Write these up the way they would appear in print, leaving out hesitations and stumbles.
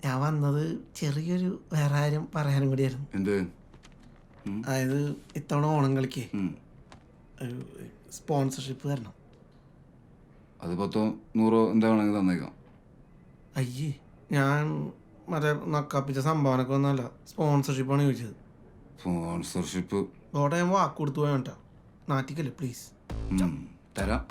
ഞാൻ വന്നത് ചെറിയൊരു വേറെ കാര്യം പറയാനും കൂടിയായിരുന്നു. എന്ത്? അതായത് ഇത്തവണ ഓണം കളിക്കേ ഒരു സ്പോൺസർഷിപ്പ് തരണം. അത് 10-100 എന്താ വേണമെങ്കിൽ തന്നേക്കാം. അയ്യേ, ഞാൻ മറ്റേ നക്കാപ്പിച്ച സംഭാവനക്ക് വന്നല്ല, സ്പോൺസർഷിപ്പാണ് ചോദിച്ചത്. സ്പോൺസർഷിപ്പ് അതോടെ ഞാൻ വാക്ക് കൊടുത്തു പോയാ കേട്ടോ. നാട്ടിക്കല്ലേ പ്ലീസ്. തരാം.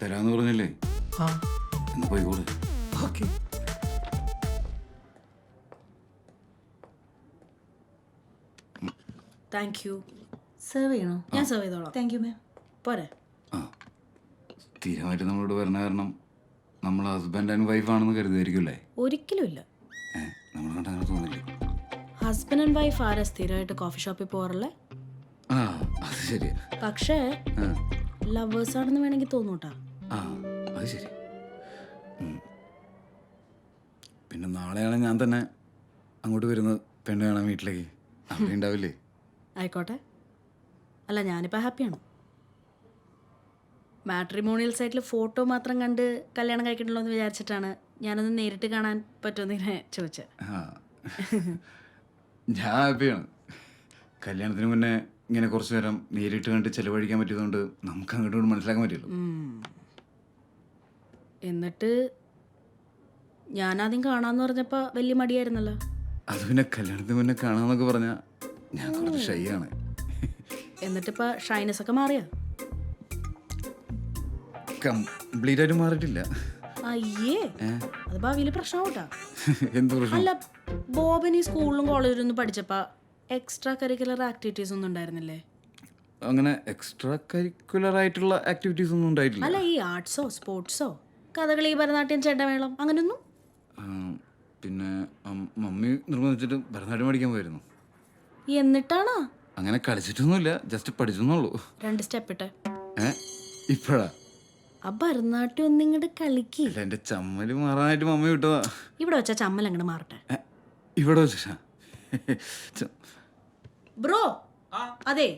തരാന്ന് പറഞ്ഞല്ലേ? ആ എന്ന് പോയിക്കോളെ. ഓക്കെ. Thank you. സെർവ് ചെയ്യണോ? ഞാൻ സെർവ് ചെയ്തോളാം. Thank you ma'am. പോരെ? ആ, സ്ഥിരമായിട്ട് നമ്മളോട് വരണ കാരണം നമ്മൾ ഹസ്ബൻഡ് ആൻഡ് വൈഫാണെന്ന് കരുതുമായിരിക്കുമല്ലേ? ഒരിക്കലും ഇല്ല. നമ്മൾ കണ്ട അങ്ങനെ തോന്നില്ലേ? ഹസ്ബൻഡ് ആൻഡ് വൈഫ് ആരാ സ്ഥിരമായിട്ട് കോഫി ഷോപ്പിൽ പോകാറില്ലേ? ആ, അത് ശരിയാ. പക്ഷേ ലവേഴ്സ് ആണെന്ന് വേണമെങ്കിൽ തോന്നൂട്ടാ. ആ, അത് ശരി. പിന്നെ നാളെയാണ് ഞാൻ തന്നെ അങ്ങോട്ട് വരുന്നത് പെണ്ണ് കാണാൻ വീട്ടിലേക്ക്. അവിടെ ഉണ്ടാവില്ലേ? ആയിക്കോട്ടെ. അല്ല, ഞാനിപ്പോൾ ഹാപ്പിയാണ്. മാട്രിമോണിയൽ സൈറ്റിൽ ഫോട്ടോ മാത്രം കണ്ട് കല്യാണം കഴിക്കണല്ലോ എന്ന് വിചാരിച്ചിട്ടാണ് ഞാനൊന്ന് നേരിട്ട് കാണാൻ പറ്റുമെന്ന് ഇങ്ങനെ ചോദിച്ചത്. ഞാൻ ഹാപ്പിയാണ്. കല്യാണത്തിന് മുന്നേ ഇങ്ങനെ കുറച്ച് നേരം നേരിട്ട് കണ്ട് ചിലവഴിക്കാൻ പറ്റിയതുകൊണ്ട് നമുക്ക് അങ്ങോട്ട് മനസ്സിലാക്കാൻ പറ്റുമല്ലോ. എന്നിട്ട് ഞാനാദ്യം കാണാന്ന് പറഞ്ഞപ്പോൾ വലിയ മടിയായിരുന്നല്ലോ. അത് പിന്നെ കല്യാണത്തിന് മുന്നേ കാണാമെന്നൊക്കെ പറഞ്ഞാൽ ഞാൻ കുറച്ച് ഷൈ ആണ്. എന്നിട്ടിപ്പോൾ ഷൈനസ് ഒക്കെ മാറിയോ? കംപ്ലീറ്റ് ആയിട്ട് മാറിയിട്ടില്ല. അയ്യേ, അത് ഭാവിയിൽ പ്രശ്നമാവട്ടാ. എന്ത് പ്രശ്നം? അല്ല, ബോബൻ ഈ സ്കൂളിലും കോളേജിലും ഒന്നും പഠിച്ചപ്പോ എക്സ്ട്രാ കരിക്കുലർ ആക്ടിവിറ്റീസ് ഒന്നും ഉണ്ടായിരുന്നില്ലേ? അങ്ങനെ എക്സ്ട്രാ കരിക്കുലർ ആയിട്ടുള്ള ആക്ടിവിറ്റീസ് ഒന്നും ഉണ്ടായിട്ടില്ല. അല്ല, ഈ ആർട്സോ സ്പോർട്സോ കഥകളി, ഭരതനാട്യം, ചെണ്ടമേളം അങ്ങനെയൊന്നും? പിന്നെ മമ്മി നിർബന്ധിച്ചിട്ട് ഭരതനാട്യം പഠിക്കാൻ പോയിരുന്നു. എന്നിട്ടാണോ? അങ്ങനെ കളിച്ചിട്ടൊന്നുമില്ല, ജസ്റ്റ് പഠിച്ചെന്നുള്ളൂ. 2 സ്റ്റെപ്പ് ഇട്ടെ. ഇപ്പഴാ? ആ ഭരതനാട്യം ഒന്നിങ്ങോട്ട് കളിക്ക്. എന്റെ ചമ്മല് മാറാനായിട്ട് മമ്മി വിട്ടതാ. ഇവിടെ വെച്ചാ ചമ്മൽ അങ്ങോട്ട് മാറട്ടെ. ഇവിടെ വെച്ചാ? ബ്രോ, അതെ,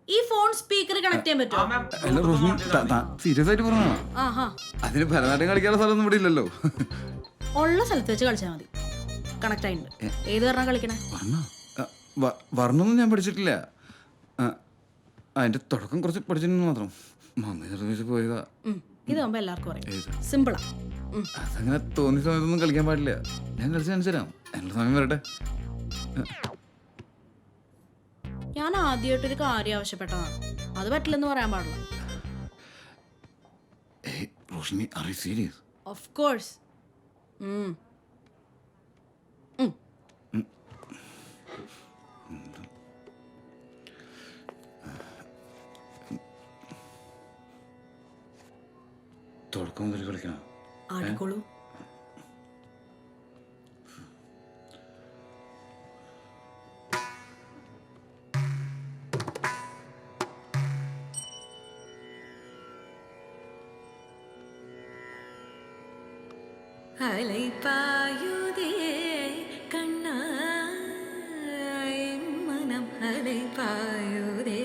ഈ ഫോൺ സ്പീക്കർ കണക്ട് ചെയ്യാൻ പറ്റുമോ? അല്ല റോഷ്നി, സീരിയസ് ആയിട്ട് പറഞ്ഞാ? അതിന് ഭരതനാട്യം കളിക്കാനുള്ള സ്ഥലമൊന്നും ഇവിടെ ഇല്ലല്ലോ. ഉള്ള സ്ഥലത്ത് വെച്ച് കളിച്ചാൽ മതി. കണക്ട് ആയിട്ടുണ്ട്. ഏത് പറഞ്ഞാ കളിക്കണേ? വർണ്ണൊന്നും ഞാൻ പഠിച്ചിട്ടില്ല. അതിന്റെ തുടക്കം കുറച്ച് പഠിച്ചിട്ടുണ്ടെന്ന് മാത്രം. മമ്മി നിർദ്ദേശിച്ച് പോയതാ. ഇതാകുമ്പോ എല്ലാവർക്കും അറിയാം, സിമ്പിളാ. അതങ്ങനെ തോന്നിയ സമയത്തൊന്നും കളിക്കാൻ പാടില്ല. ഞാൻ കളിച്ച് കാണിച്ചു തരാം. എൻ്റെ സമയം വരട്ടെ. ഞാൻ ആദ്യമായിട്ടൊരു കാര്യം ആവശ്യപ്പെട്ടതാണ്. അത് പറ്റില്ലെന്ന് പറയാൻ പാടില്ല. Roshini, are you serious? Of course. തുടക്കം മുതൽ കളിക്കണം. ആടിക്കോളൂ. അലൈപായുതേ കണ്ണാ മനം അലൈപായുതേ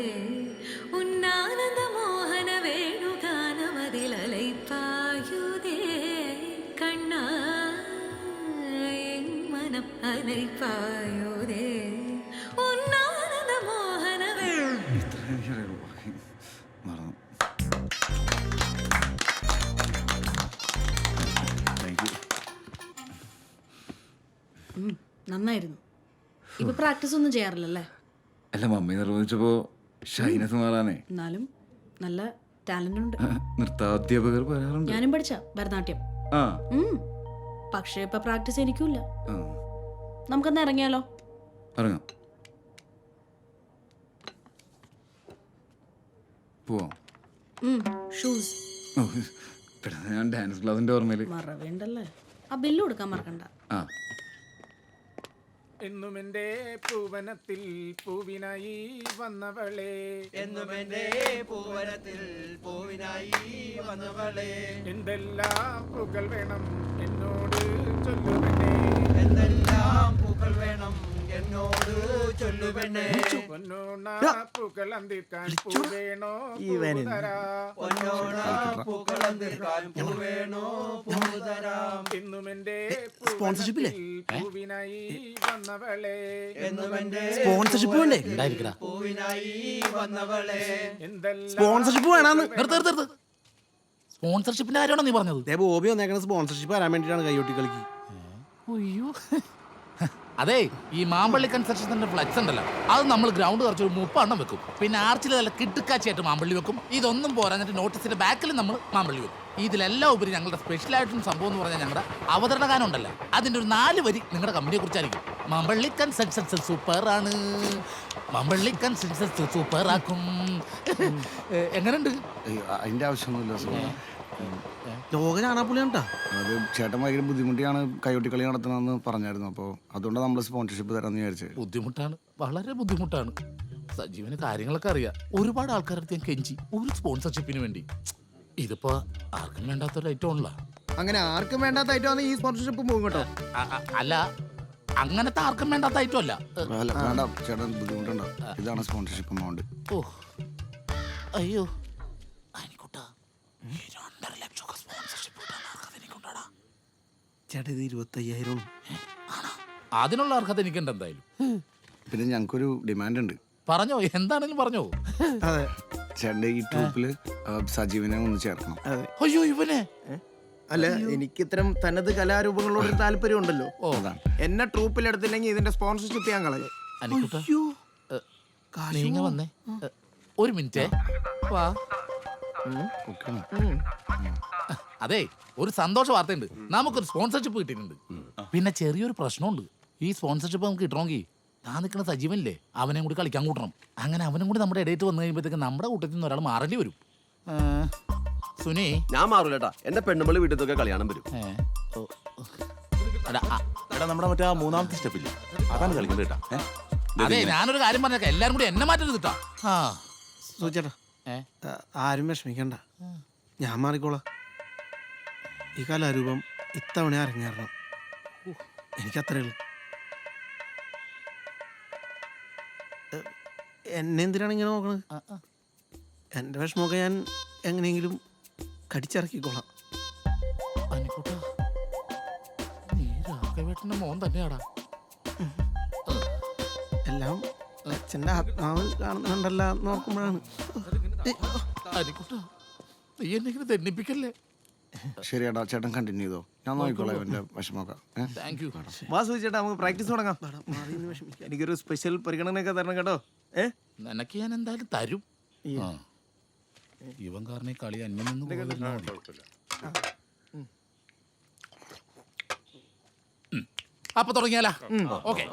ഉന്നാനന്ദ മോഹന വേണുഗാനമതിൽ അലൈപായുതേ കണ്ണാ മനം അലൈപായുതേ ഉന്നാനന്ദ മോഹന മറന്നു. നന്നായിരുന്നു. ഇപ്പൊ പ്രാക്ടീസ് ഒന്നും ചെയ്യാറില്ലല്ലേ? അല്ല, മമ്മി നിർബന്ധിച്ചപ്പോ ഷൈനസ് മാറാനേ. എന്നാലും നല്ല ടാലന്റ് ഉണ്ട്. നൃത്താധ്യാപകർ പറയാറുണ്ട്. ഞാനും പഠിച്ച ഭരതനാട്യം. പക്ഷേ ഇപ്പൊ പ്രാക്ടീസ് എനിക്കില്ല. നമുക്കൊന്ന് ഇറങ്ങിയാലോ? ഇറങ്ങാം. പോവാം. ഷൂസ്. ഞാൻ ഡാൻസ് ക്ലാസിന്റെ ഓർമ്മയില് മറവേണ്ടല്ലേ. ആ ബില്ല് കൊടുക്കാൻ മറക്കണ്ട. എന്നുമെന്റെ പൂവനത്തിൽ പൂവിനായി വന്നവളെ, എന്നുമെന്റെ പൂവനത്തിൽ പൂവിനായി വന്നവളെ, എന്തെല്ലാം പൂക്കൾ വേണം എന്നോട് ചൊല്ലുമെന്നേ, എന്തെല്ലാം പൂവിടാം പൂക്കൾ വേണം എന്നോട് ചൊല്ലു പെണ്ണേ പൊന്നോണ പൂക്കളം തീർക്കാൻ പൂ വേണോ പൊന്നോണ പൂക്കളം തീർക്കാൻ പൂ വേണോ പൂ തരാം എന്നും എന്റെ സ്പോൺസർഷിപ്പില്ലേ? പൂവിനായി വന്നവളെ എന്നും എന്റെ സ്പോൺസർഷിപ്പ് വേണ്ടേ? പൂവിനായി വന്നവളെ എന്തെല്ലാം സ്പോൺസർഷിപ്പ് വേണമെന്ന്. സ്പോൺസർഷിപ്പിന്റെ കാര്യമാണോ നീ പറഞ്ഞത്? ബോബി വന്നേക്കണ സ്പോൺസർഷിപ്പ് വരാൻ വേണ്ടിട്ടാണ് കൈയൊട്ടി കളിക്ക്. അയ്യോ അതെ, ഈ മാമ്പള്ളി കൺസ്ട്രക്ഷന്റെ ഫ്ലക്സ് ഉണ്ടല്ലോ, അത് നമ്മൾ ഗ്രൗണ്ട് കുറച്ച് 30 എണ്ണം വെക്കും. പിന്നെ ആർച്ചിൽ നല്ല കിട്ടുക്കാച്ചിയായിട്ട് മാമ്പള്ളി വെക്കും. ഇതൊന്നും പോരാഞ്ഞിട്ട് നോട്ടീസിന്റെ ബാക്കിൽ നമ്മൾ മാമ്പള്ളി വെക്കും. ഇതിലെല്ലാം ഉപരി ഞങ്ങളുടെ സ്പെഷ്യൽ ആയിട്ടുള്ള സംഭവം എന്ന് പറഞ്ഞാൽ ഞങ്ങളുടെ അവതരണ ഗാനം ഉണ്ടല്ലോ, അതിന്റെ ഒരു 4 വരി നിങ്ങളുടെ കമ്പനിയെ കുറിച്ചായിരിക്കും. മാമ്പള്ളി കൺസ്ട്രക്ഷൻസ് സൂപ്പർ ആണ്, മാമ്പള്ളി കൺസ്ട്രക്ഷൻസ് സൂപ്പർ ആക്കും. എങ്ങനെയുണ്ട്? അതിന്റെ ആവശ്യമൊന്നുമില്ല. ലോക കാണാപ്പുള്ളിയാണ്ടാ. അത് ചേട്ടൻ ഭയങ്കര ബുദ്ധിമുട്ടിയാണ് കൈകൊട്ടി കളി നടത്തണമെന്ന് പറഞ്ഞായിരുന്നു. അപ്പോൾ അതുകൊണ്ടാണ് നമ്മൾ സ്പോൺസർഷിപ്പ് തരാമെന്ന് വിചാരിച്ചത്. ബുദ്ധിമുട്ടാണ്, വളരെ ബുദ്ധിമുട്ടാണ്. സജീവന് കാര്യങ്ങളൊക്കെ അറിയാം. ഒരുപാട് ആൾക്കാരുടെ ഞാൻ കെഞ്ചി ഒരു സ്പോൺസർഷിപ്പിന് വേണ്ടി. ഇതിപ്പോ ആർക്കും വേണ്ടാത്തൊരു ഐറ്റം ഉള്ള. അങ്ങനെ ആർക്കും വേണ്ടാത്ത ഐറ്റം ഈ സ്പോൺസർഷിപ്പ് പോകും കേട്ടോ. അല്ല, അങ്ങനത്തെ ആർക്കും വേണ്ടാത്ത ഐറ്റം അല്ല. അല്ല വേണ്ട ചേട്ടൻ ബുദ്ധിമുട്ടുണ്ടാവും. ഇതാണ് സ്പോൺസർഷിപ്പ് എമൗണ്ട്. ഓ അയ്യോ അനിക്കുട്ടാ, 2.5 ലക്ഷം സ്പോൺസർഷിപ്പ് ചേട്ടാ ഇത് 25,000. അതിനുള്ള അർഹത എനിക്കുണ്ട് എന്തായാലും. പിന്നെ ഞങ്ങൾക്കൊരു ഡിമാൻഡ് ഉണ്ട്. പറഞ്ഞോ, എന്താണെങ്കിലും പറഞ്ഞോ. അതെ ചേട്ടൻ്റെ ഈ ട്രൂപ്പിൽ സജീവനെ ഒന്ന് ചേർക്കണം. അയ്യോ ഇവനെ അല്ല, എനിക്ക് ഇത്തരം തനത് കലാരൂപങ്ങളോട് താല്പര്യം ഉണ്ടല്ലോ. ഓ എന്നെ ട്രൂപ്പിലെടുത്തില്ലെങ്കിൽ ഇതിന്റെ സ്പോൺസർഷിപ്പ് ഞാൻ കളയും. അനിക്കുട്ടാ നീങ്ങ വന്നേ, ഒരു മിനിറ്റ് വാ. അതെ, ഒരു സന്തോഷ വാർത്തയുണ്ട്. നമുക്കൊരു സ്പോൺസർഷിപ്പ് കിട്ടിയിട്ടുണ്ട്. പിന്നെ ചെറിയൊരു പ്രശ്നമുണ്ട്. ഈ സ്പോൺസർഷിപ്പ് നമുക്ക് കിട്ടണമെങ്കിൽ ഞാൻ നിൽക്കുന്ന സജീവനില്ലേ, അവനെയും കൂടി കളിക്കാൻ കൂട്ടണം. അങ്ങനെ അവനും കൂടി നമ്മുടെ ഇടയിട്ട് വന്നു കഴിയുമ്പോഴത്തേക്ക് നമ്മുടെ കൂട്ടത്തിൽ നിന്ന് ഒരാൾ മാറേണ്ടി വരും. സുനി, ഞാൻ മാറൂലേട്ടാ, എന്റെ പെണ്ണുമ്പളി വീട്ടിലൊക്കെ കളിയാണം വരും. എടാ, നമ്മുടെ മറ്റേ 3ാമത്തെ സ്റ്റെപ്പില്ലേ, അതാണ് കളിക്കുന്നത് കേട്ടാ. അതെ, ഞാനൊരു കാര്യം പറഞ്ഞേക്കാം, എല്ലാരും കൂടി എന്നെ മാറ്റരുത് കേട്ടോ. സൂചേട്ടാ ആരും വിഷമിക്കണ്ട, ഞാൻ മാറിക്കോളാം. ഈ കലാരൂപം ഇത്തവണ അരങ്ങേറണം, എനിക്കത്രേ ഉള്ളൂ. എന്നെ എന്തിനാണ് ഇങ്ങനെ നോക്കണത്? എൻ്റെ വിഷമമൊക്കെ ഞാൻ എങ്ങനെയെങ്കിലും കടിച്ചിറക്കിക്കോളാം. നീ രാഘവേട്ടന്റെ മോൻ തന്നെയാടാ. എല്ലാം അച്ഛൻ്റെ ആത്മാവ് കാണുന്നുണ്ടല്ലോ നോക്കുമ്പോഴാണ്. നീ എന്നെങ്കിലും തെന്നിപ്പിക്കല്ലേ. ശരിയാടാ, ചേട്ടൻ കണ്ടിന്യൂ ചെയ്തോ, ഞാൻ നോക്കിക്കോളാം എൻ്റെ വിഷമമൊക്കെ. Thank you. വാ സൂചിച്ചേട്ടാ, നമുക്ക് പ്രാക്ടീസ് തുടങ്ങാം. എനിക്കൊരു സ്പെഷ്യൽ പരിഗണനയൊക്കെ തരണം കേട്ടോ. നിനക്ക് ഞാൻ എന്തായാലും തരും. ഇവൻ കാരണം ഈ കളി അന്യം നിന്ന് അപ്പൊ തുടങ്ങിയാലാ? ഓക്കെ.